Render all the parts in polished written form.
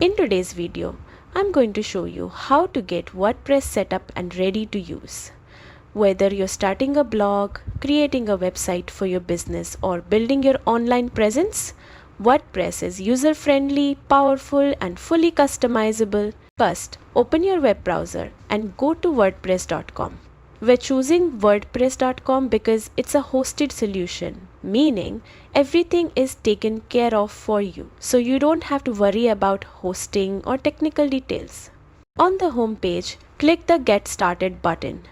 In today's video, I'm going to show you how to get WordPress set up and ready to use. Whether you're starting a blog, creating a website for your business, or building your online presence, WordPress is user-friendly, powerful, and fully customizable. First, open your web browser and go to WordPress.com. We're choosing WordPress.com because it's a hosted solution, meaning everything is taken care of for you, so you don't have to worry about hosting or technical details. On the home page, click the Get Started button.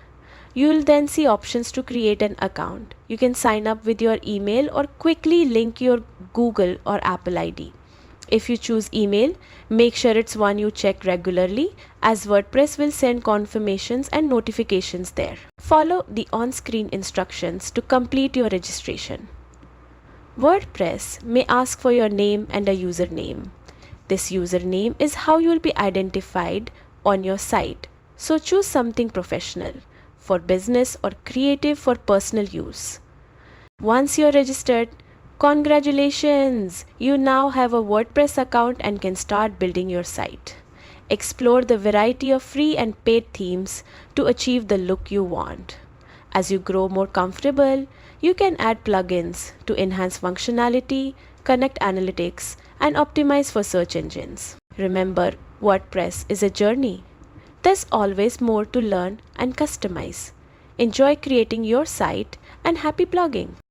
You will then see options to create an account. You can sign up with your email or quickly link your Google or Apple ID. If you choose email, make sure it's one you check regularly, as WordPress will send confirmations and notifications there. Follow the on-screen instructions to complete your registration. WordPress may ask for your name and a username. This username is how you will be identified on your site, so choose something professional, for business or creative for personal use. Once you're registered, congratulations! You now have a WordPress account and can start building your site. Explore the variety of free and paid themes to achieve the look you want. As you grow more comfortable, you can add plugins to enhance functionality, connect analytics, and optimize for search engines. Remember, WordPress is a journey. There's always more to learn and customize. Enjoy creating your site and happy blogging!